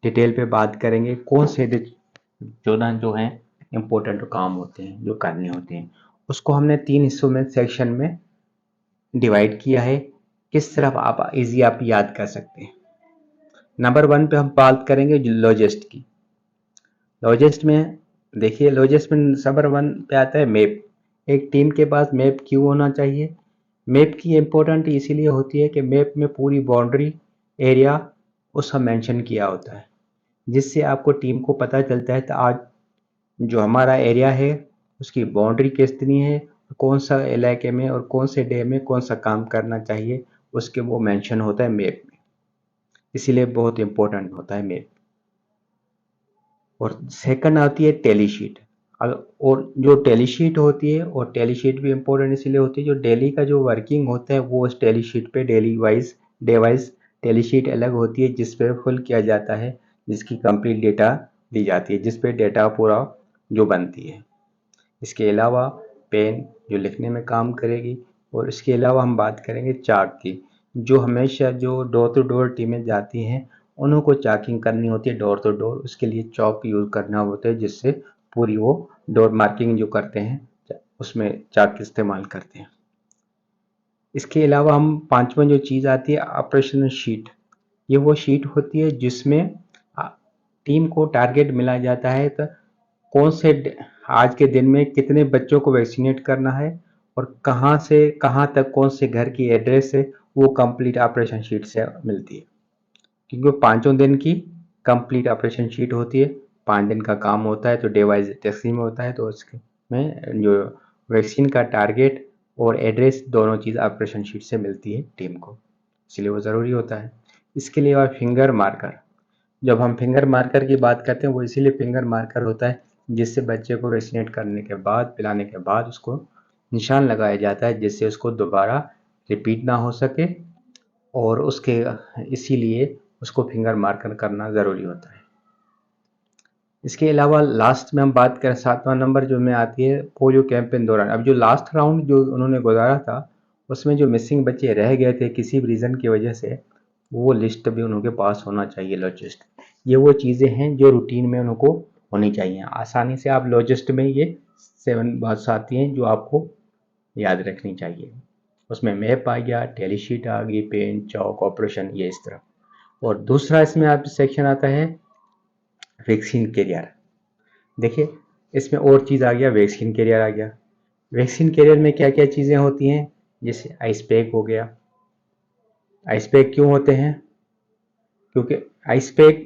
Detail पे बात करेंगे कौन से 14 जो हैं इम्पोर्टेंट काम होते हैं जो करने होते हैं। उसको हमने 3 हिस्सों में सेक्शन में डिवाइड किया है। किस तरफ आप इजी आप याद कर सकते हैं। नंबर 1 पे हम बात करेंगे लॉजिस्ट की। लॉजिस्ट में देखिए, लॉजिस्ट में नंबर 1 पे आता है मैप। एक टीम के पास मैप क्यों होना चाहिए? मैप की इम्पोर्टेंट इसीलिए होती है कि मैप में पूरी बाउंड्री एरिया उसका मेंशन किया होता है, जिससे आपको टीम को पता चलता है तो आज जो हमारा एरिया है उसकी बाउंड्री कितनी है, कौन सा इलाके में और कौन से डे में कौन सा काम करना चाहिए, उसके वो मेंशन होता है मैप में। इसीलिए बहुत इंपॉर्टेंट होता है मैप। और सेकंड आती है टेली शीट। और जो टेली शीट होती है, और टेली शीट भी इम्पोर्टेंट इसलिए होती है जो डेली का जो वर्किंग होता है वो उस टेली शीट पे daily wise day wise tally sheet अलग होती है जिस पे फुल किया जाता है, जिसकी कंप्लीट डेटा दी जाती है, जिस पे डेटा पूरा जो बनती है। इसके अलावा पेन जो लिखने में काम करेगी। और इसके अलावा हम बात करेंगे चार्ट की, जो हमेशा जो डोर टू डोर टीमें जाती हैं उन्हों को चार्टिंग करनी होती है डोर टू डोर। उसके लिए चौक यूज़ करना होता है, जिससे पूरी वो डोर मार्किंग जो करते हैं उसमें चार्ट इस्तेमाल करते हैं। इसके अलावा हम पांचवा जो चीज़ आती है ऑपरेशनल शीट। ये वो शीट होती है जिसमें टीम को टारगेट मिला जाता है तो कौन से आज के दिन में कितने बच्चों को वैक्सीनेट करना है और कहाँ से कहाँ तक कौन से घर की एड्रेस है, वो कंप्लीट ऑपरेशन शीट से मिलती है। क्योंकि 5 दिन की कंप्लीट ऑपरेशन शीट होती है, 5 दिन का काम होता है तो डे वाइज टेस्टिंग में होता है, तो उसमें जो वैक्सीन का टारगेट और एड्रेस दोनों चीज़ ऑपरेशन शीट से मिलती है टीम को, इसलिए वो ज़रूरी होता है। इसके लिए और फिंगर मार्कर। जब हम फिंगर मार्कर की बात करते हैं वो इसीलिए फिंगर मार्कर होता है जिससे बच्चे को वैक्सीनेट करने के बाद पिलाने के बाद उसको निशान लगाया जाता है, जिससे उसको दोबारा रिपीट ना हो सके, और उसके इसीलिए उसको फिंगर मार्कर करना ज़रूरी होता है। इसके अलावा लास्ट में हम बात करें 7वां नंबर जो में आती है पोलियो कैंपेन दौरान। अब जो लास्ट राउंड जो उन्होंने गुजारा था उसमें जो मिसिंग बच्चे रह गए थे किसी भी रीज़न की वजह से, वो लिस्ट भी उनके पास होना चाहिए लॉजिस्ट। ये वो चीज़ें हैं जो रूटीन में उनको होनी चाहिए। आसानी से आप लॉजिस्ट में ये 7 बातें आती हैं जो आपको याद रखनी चाहिए। उसमें मैप आ गया, टेली शीट आ गई, पेन चौक ऑपरेशन, ये इस तरह। और दूसरा इसमें आप सेक्शन आता है वैक्सीन कैरियर। देखिए, इसमें और चीज़ आ गया, वैक्सीन कैरियर आ गया। वैक्सीन कैरियर में क्या क्या चीज़ें होती हैं, जैसे आइस पैक हो गया। आइस पैक क्यों होते हैं? क्योंकि आइस पैक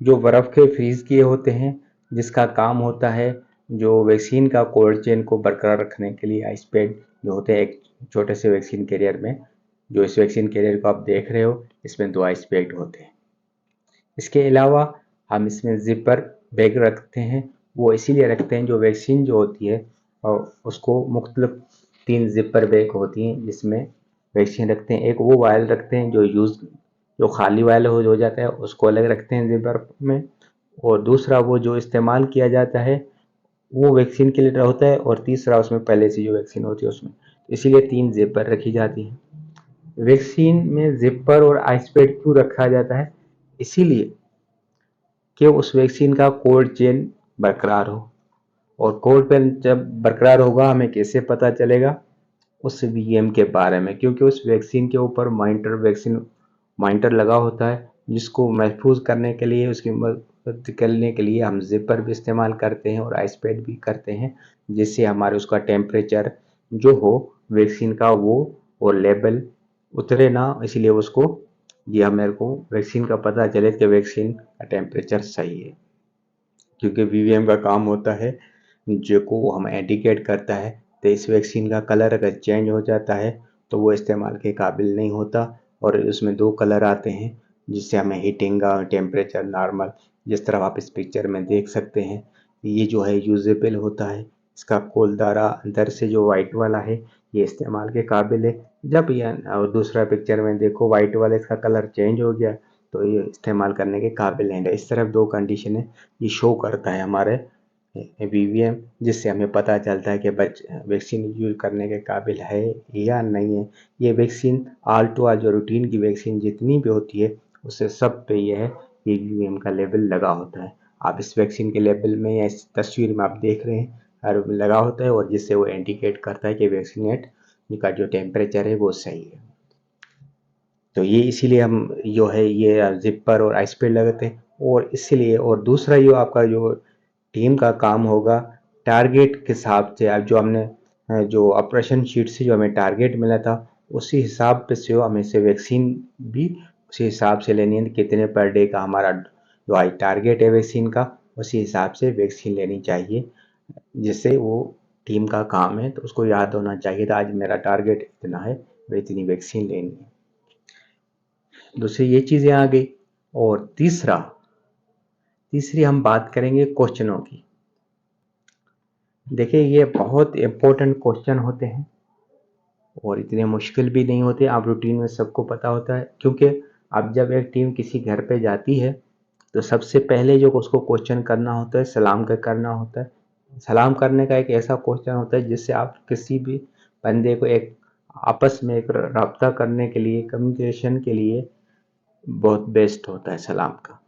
जो बर्फ़ के फ्रीज किए होते हैं, जिसका काम होता है जो वैक्सीन का कोल्ड चेन को बरकरार रखने के लिए आइस पैक जो होते हैं एक छोटे से वैक्सीन कैरियर में। जो इस वैक्सीन कैरियर को आप देख रहे हो इसमें 2 आइस पैक होते हैं। इसके अलावा हम इसमें जिपर बैग रखते हैं। वो इसीलिए रखते हैं जो वैक्सीन जो होती है और उसको मुख्तलिफ 3 जिपर बैग होती हैं जिसमें वैक्सीन रखते हैं। एक वो वायल रखते हैं जो खाली वायल हो जाता है उसको अलग रखते हैं जिपर में। और दूसरा वो जो इस्तेमाल किया जाता है वो वैक्सीन के लिए होता है, और तीसरा उसमें पहले से जो वैक्सीन होती है उसमें। इसीलिए 3 जिपर रखी जाती है। वैक्सीन में जिपर और आइस पैड क्यों रखा जाता है? इसीलिए कि उस वैक्सीन का कोल्ड चेन बरकरार हो। और कोल्ड चेन जब बरकरार होगा हमें कैसे पता चलेगा? उस वीएम के बारे में, क्योंकि उस वैक्सीन के ऊपर मॉनिटर लगा होता है जिसको महफूज करने के लिए, उसकी मदद करने के लिए हम जिपर भी इस्तेमाल करते हैं और आइस पैड भी करते हैं, जिससे हमारे उसका टेम्परेचर जो हो वैक्सीन का वो और लेवल उतरे ना, इसलिए उसको ये हमारे को वैक्सीन का पता चले कि वैक्सीन का टेम्परेचर सही है। क्योंकि वीवीएम का काम होता है जो को हम इंडिकेट करता है तो इस वैक्सीन का कलर अगर चेंज हो जाता है तो वो इस्तेमाल के काबिल नहीं होता। और उसमें 2 कलर आते हैं जिससे हमें हीटिंग का टेम्परेचर नॉर्मल, जिस तरह आप इस पिक्चर में देख सकते हैं, ये जो है यूजेबल होता है। इसका कोलदारा अंदर से जो वाइट वाला है ये इस्तेमाल के काबिल है। जब ये और दूसरा पिक्चर में देखो वाइट वाले इसका कलर चेंज हो गया तो ये इस्तेमाल करने के काबिल नहीं है। इस तरफ 2 कंडीशन है ये शो करता है हमारे वीवीएम, जिससे हमें पता चलता है कि वैक्सीन यूज करने के काबिल है या नहीं है। ये वैक्सीन ऑल टू ऑल जो रूटीन की वैक्सीन जितनी भी होती है उससे सब पे ये है PGVM का लेवल लगा होता है। आप इस वैक्सीन के लेवल में या इस तस्वीर में आप देख रहे हैं हर लगा होता है, और जिससे वो इंडिकेट करता है कि वैक्सीनेट का जो टेम्परेचर है वो सही है। तो ये इसीलिए हम जो है ये जिपर और आइसपेड लगाते हैं। और इसीलिए, और दूसरा जो आपका जो टीम का काम होगा, टारगेट के हिसाब से, अब जो हमने जो ऑपरेशन शीट से जो हमें टारगेट मिला था उसी हिसाब पे से हमें से वैक्सीन भी उसी हिसाब से लेनी है। कितने पर डे का हमारा जो आई टारगेट है वैक्सीन का, उसी हिसाब से वैक्सीन लेनी चाहिए। जिससे वो टीम का काम है तो उसको याद होना चाहिए था आज मेरा टारगेट इतना है, मैं इतनी वैक्सीन लेनी है। दूसरी ये चीज़ें आ गई। और तीसरी हम बात करेंगे क्वेश्चनों की। देखिए ये बहुत इंपॉर्टेंट क्वेश्चन होते हैं और इतने मुश्किल भी नहीं होते, आप रूटीन में सबको पता होता है। क्योंकि अब जब एक टीम किसी घर पे जाती है तो सबसे पहले जो उसको क्वेश्चन करना होता है सलाम का करना होता है। सलाम करने का एक ऐसा क्वेश्चन होता है जिससे आप किसी भी बंदे को एक आपस में एक राब्ता करने के लिए, कम्युनिकेशन के लिए बहुत बेस्ट होता है सलाम का।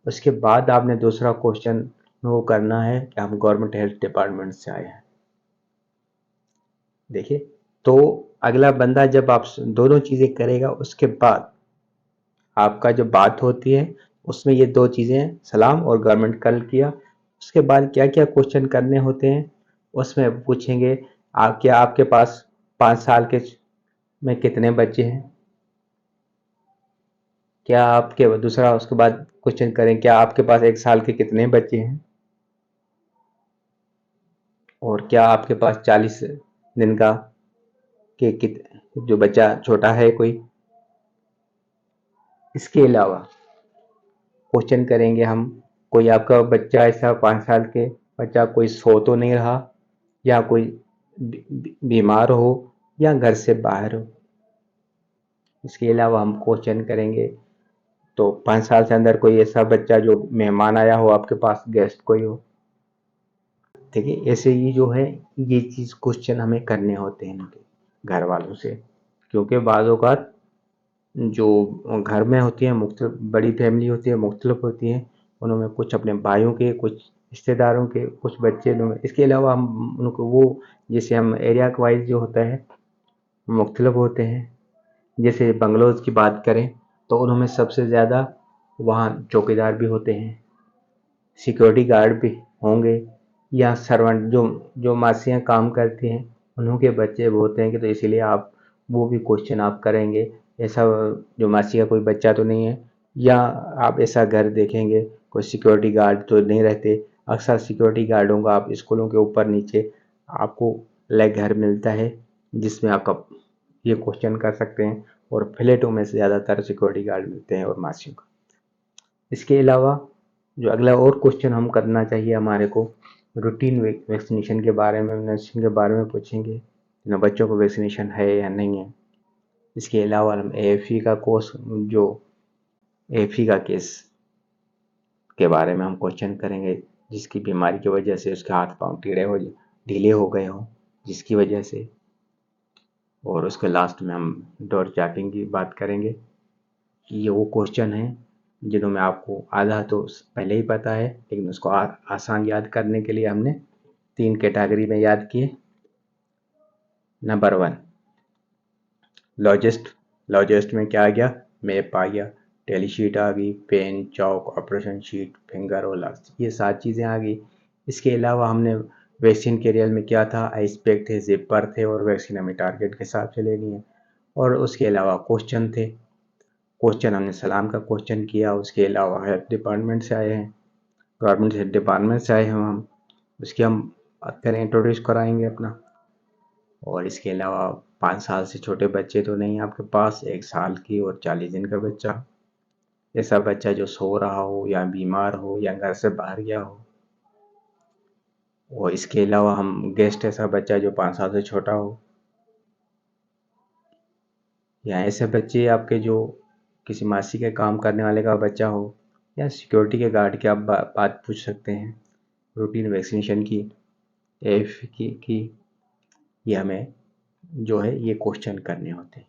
उसके बाद आपने दूसरा क्वेश्चन वो करना है कि हम गवर्नमेंट हेल्थ डिपार्टमेंट से आए हैं। देखिए, तो अगला बंदा जब आप दोनों चीज़ें करेगा उसके बाद आपका जो बात होती है उसमें ये दो चीज़ें सलाम और गवर्नमेंट कल किया। उसके बाद क्या क्या क्वेश्चन करने होते हैं उसमें पूछेंगे आप क्या आपके पास 5 साल के में कितने बच्चे हैं। क्या आपके दूसरा उसके बाद क्वेश्चन करें क्या आपके पास 1 साल के कितने बच्चे हैं। और क्या आपके पास 40 दिन का के जो बच्चा छोटा है कोई। इसके अलावा क्वेश्चन करेंगे हम कोई आपका बच्चा ऐसा 5 साल के बच्चा कोई सो तो नहीं रहा, या कोई बीमार हो, या घर से बाहर हो। इसके अलावा हम क्वेश्चन करेंगे तो 5 साल से अंदर कोई ऐसा बच्चा जो मेहमान आया हो आपके पास, गेस्ट कोई हो। देखिए ऐसे ही जो है ये चीज़ क्वेश्चन हमें करने होते हैं उनके घर वालों से। क्योंकि बाज़ औक़ात जो घर में होती है मुख्तलिफ बड़ी फैमिली होती है, मुख्तलिफ होती हैं, उनमें कुछ अपने भाइयों के, कुछ रिश्तेदारों के, कुछ बच्चे लोग। इसके अलावा हम उनको वो जैसे हम एरिया वाइज जो होता है मुख्तलिफ होते हैं। जैसे बंगलोज़ की बात करें तो उनमें सबसे ज़्यादा वहाँ चौकीदार भी होते हैं, सिक्योरिटी गार्ड भी होंगे, या सर्वेंट जो जो मासियाँ काम करती हैं उन्हों के बच्चे भी होते हैं कि तो इसीलिए आप वो भी क्वेश्चन आप करेंगे। ऐसा जो मासी का कोई बच्चा तो नहीं है, या आप ऐसा घर देखेंगे कोई सिक्योरिटी गार्ड तो नहीं रहते। अक्सर सिक्योरिटी गार्डों का आप स्कूलों के ऊपर नीचे आपको अलग घर मिलता है जिसमें आपका ये क्वेश्चन कर सकते हैं। और फ्लैटों में से ज़्यादातर सिक्योरिटी गार्ड मिलते हैं और मासियों का। इसके अलावा जो अगला और क्वेश्चन हम करना चाहिए हमारे को, रूटीन वैक्सीनेशन के बारे में, वैक्सीनेशन के बारे में पूछेंगे ना, बच्चों को वैक्सीनेशन है या नहीं है। इसके अलावा हम AFE का कोर्स जो AFE का केस के बारे में हम क्वेश्चन करेंगे जिसकी बीमारी की वजह से उसके हाथ पांव ढीले हो गए हों जिसकी वजह से। और उसके लास्ट में हम डोर चार्टिंग की बात करेंगे कि ये वो क्वेश्चन हैं जिन्हों में आपको आधा तो पहले ही पता है, लेकिन उसको आसान याद करने के लिए हमने 3 कैटेगरी में याद किए। नंबर 1 लॉजिस्ट में क्या आ गया, मैप आ गया, टेली शीट आ गई, पेन, चौक, ऑपरेशन शीट, फिंगर और लास्ट, ये 7 चीज़ें आ गई। इसके अलावा हमने वैक्सीन के रियल में क्या था, आइसपैक थे, जिपर थे, और वैक्सीन हमें टारगेट के हिसाब से लेनी है। और उसके अलावा क्वेश्चन थे, क्वेश्चन हमने सलाम का क्वेश्चन किया। उसके अलावा हेल्थ डिपार्टमेंट से आए हैं, गवर्नमेंट हेल्थ डिपार्टमेंट से आए हैं हम, उसकी हम बात करें, इंट्रोड्यूस कराएंगे अपना। और इसके अलावा 5 साल से छोटे बच्चे तो नहीं आपके पास, 1 साल की और 40 दिन का बच्चा, ऐसा बच्चा जो सो रहा हो या बीमार हो या घर से बाहर गया हो। और इसके अलावा हम गेस्ट ऐसा बच्चा जो 5 साल से छोटा हो, या ऐसे बच्चे आपके जो किसी मासी के काम करने वाले का बच्चा हो, या सिक्योरिटी के गार्ड की आप बात पूछ सकते हैं। रूटीन वैक्सीनेशन की, AF की ये हमें जो है ये क्वेश्चन करने होते हैं।